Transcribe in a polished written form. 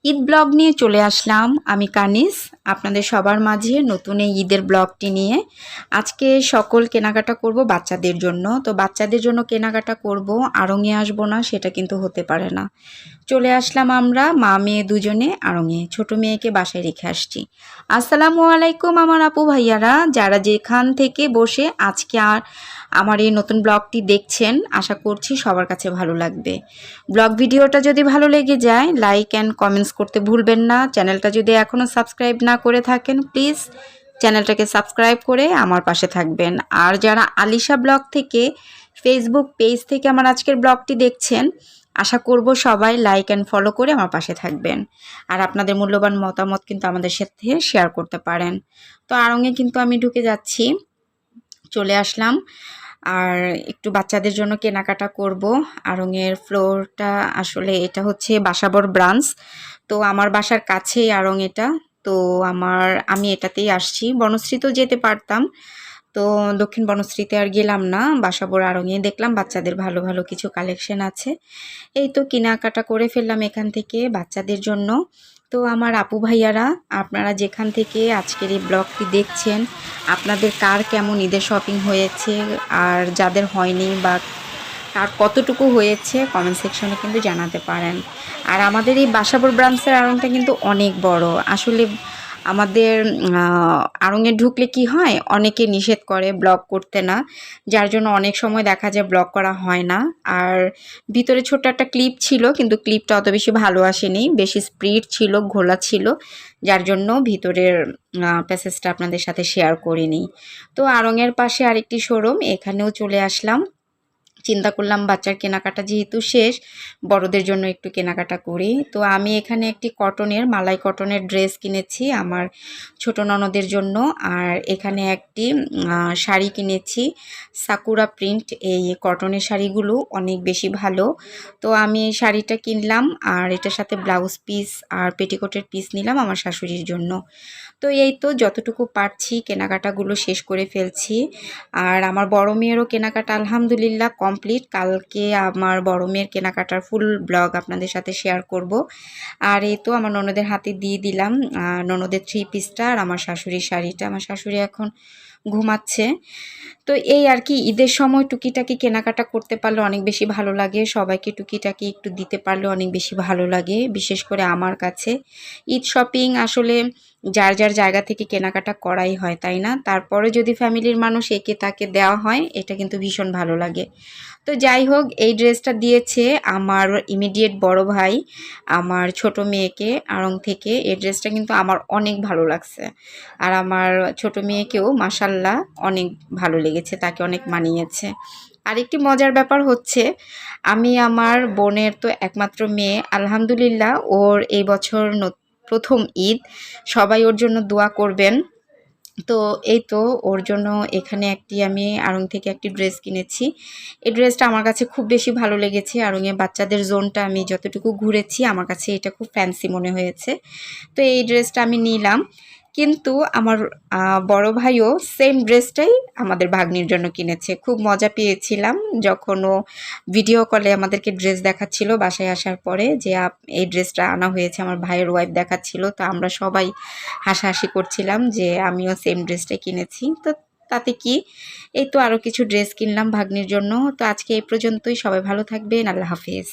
Eid blog নিয়ে চলে আসলাম আমি কানিস আপনাদের সবার মাঝে নতুন এই ঈদের ব্লগটি নিয়ে। আজকে সকল কেনাকাটা করব বাচ্চাদের জন্য। তো বাচ্চাদের জন্য কেনাকাটা করব, আড়ংয়ে আসবো না সেটা কিন্তু হতে পারে না। চলে আসলাম আমরা মা মেয়ে দুজনে আড়ংয়ে, ছোট মেয়েকে বাসায় রেখে আসছি। আসসালামু আলাইকুম আমার আপু ভাইয়ারা, যারা যেখান থেকে বসে আজকে আমার এই নতুন ব্লগটি দেখছেন, আশা করছি সবার কাছে ভালো লাগবে। ব্লগ ভিডিওটা যদি ভালো লেগে যায় লাইক অ্যান্ড কমেন্টস করতে ভুলবেন না। চ্যানেলটা যদি এখনও সাবস্ক্রাইব না করে থাকেন প্লিজ চ্যানেলটাকে সাবস্ক্রাইব করে আমার পাশে থাকবেন। আর যারা আলিশা ব্লগ থেকে ফেসবুক পেজ থেকে আমার আজকের ব্লগটি দেখছেন, আশা করব সবাই লাইক অ্যান্ড ফলো করে আমার পাশে থাকবেন। আর আপনাদের মূল্যবান মতামত কিন্তু আমাদের সাথে শেয়ার করতে পারেন। তো আড়ংয়ে কিন্তু আমি ঢুকে যাচ্ছি, চলে আসলাম। আর একটু বাচ্চাদের জন্য কেনাকাটা করব। আড়ংয়ের ফ্লোরটা আসলে এটা হচ্ছে বাসাবর ব্রাঞ্চ। তো আমার বাসার কাছেই আড়ং এটা। তো আমি এটাতেই আসছি। বনশ্রীতেও যেতে পারতাম, তো দক্ষিণ বনশ্রীতে আর গেলাম না, বাসাবর আড়ংয়ে দেখলাম বাচ্চাদের ভালো ভালো কিছু কালেকশন আছে। এই তো কেনাকাটা করে ফেললাম এখান থেকে বাচ্চাদের জন্য। তো আমার আপু ভাইয়ারা, আপনারা যেখান থেকে আজকের এই ব্লগটি দেখছেন, আপনাদের কার কেমন ঈদের শপিং হয়েছে, আর যাদের হয়নি বা কার কতটুকু হয়েছে কমেন্ট সেকশনে কিন্তু জানাতে পারেন। আর আমাদের এই বাসাবর ব্রাঞ্চের আড়ংটা কিন্তু অনেক বড়। আসলে আমাদের আড়ংয়ে ঢুকলে কি হয়, অনেকে নিষেধ করে ব্লগ করতে না, যার জন্য অনেক সময় দেখা যায় ব্লগ করা হয় না। আর ভিতরে ছোট্ট একটা ক্লিপ ছিল, কিন্তু ক্লিপটা অত বেশি ভালো আসেনি, বেশি স্পিড ছিল, ঘোলা ছিল, যার জন্য ভিতরের প্যাসেজটা আপনাদের সাথে শেয়ার করিনি। তো আড়ংয়ের পাশে আরেকটি শোরুম, এখানেও চলে আসলাম। চিন্তা করলাম বাচ্চার কেনাকাটা যেহেতু শেষ, বড়দের জন্য একটু কেনাকাটা করি। তো আমি এখানে একটি মালাই কটনের ড্রেস কিনেছি আমার ছোট ননদের জন্য। আর এখানে একটি শাড়ি কিনেছি, সাকুরা প্রিন্ট। এই কটনের শাড়িগুলো অনেক বেশি ভালো। তো আমি এই শাড়িটা কিনলাম, আর এটার সাথে ব্লাউজ পিস আর পেটিকোটের পিস নিলাম আমার শাশুড়ির জন্য। তো এই তো যতটুকু পারছি কেনাকাটাগুলো শেষ করে ফেলছি। আর আমার বড় মেয়েরও কেনাকাটা আলহামদুলিল্লাহ কমপ্লিট। কালকে আমার বড় মেয়ের কেনাকাটার ফুল ব্লগ আপনাদের সাথে শেয়ার করব। আর এই তো আমার ননদের হাতে দিয়ে দিলাম ননদের 3 পিসটা আর আমার শাশুড়ির শাড়িটা। আমার শাশুড়ি এখন ঘুমাচ্ছে। তো এই আর কি, ঈদের সময় টুকিটাকি কেনাকাটা করতে পারলে অনেক বেশি ভালো লাগে, সবাইকে টুকিটাকি একটু দিতে পারলে অনেক বেশি ভালো লাগে, বিশেষ করে আমার কাছে। ঈদ শপিং আসলে যার যার জায়গা থেকে কেনাকাটা করাই হয়, তাই না? তারপরে যদি ফ্যামিলির মানুষ একে তাকে দেওয়া হয়, এটা কিন্তু ভীষণ ভালো লাগে। তো যাই হোক, এই ড্রেসটা দিয়েছে আমার ইমিডিয়েট বড় ভাই আমার ছোট মেয়েকে আড়ং থেকে। এই ড্রেসটা কিন্তু আমার অনেক ভালো লাগছে, আর আমার ছোট মেয়েকেও মাশাল্লাহ অনেক ভালো লেগেছে, তাকে অনেক মানিয়েছে। আরেকটি মজার ব্যাপার হচ্ছে, আমি আমার বোনের তো একমাত্র মেয়ে, আলহামদুলিল্লাহ ওর এই বছর প্রথম ঈদ, সবাই ওর জন্য দোয়া করবেন। তো এই তো ওর জন্য এখানে আমি আড়ং থেকে একটি ড্রেস কিনেছি। এই ড্রেসটা আমার কাছে খুব বেশি ভালো লেগেছে। আড়ংয়ে বাচ্চাদের জোনটা আমি যতটুকু ঘুরেছি আমার কাছে এটা খুব ফ্যান্সি মনে হয়েছে। তো এই ড্রেসটা আমি নিলাম। কিন্তু আমার বড় ভাইও সেম ড্রেসটাই আমাদের ভাগ্নির জন্য কিনেছে। খুব মজা পেয়েছিলাম যখন ও ভিডিও কলে আমাদেরকে ড্রেস দেখাচ্ছিল বাসায় আসার পরে, যে এই ড্রেসটা আনা হয়েছে, আমার ভাইয়ের ওয়াইফ দেখাচ্ছিল। তো আমরা সবাই হাসাহাসি করছিলাম যে আমিও সেম ড্রেসটাই কিনেছি। তো তাতে কি, এই তো আরও কিছু ড্রেস কিনলাম ভাগ্নির জন্য। তো আজকে এই পর্যন্তই, সবাই ভালো থাকবেন, আল্লাহ হাফিজ।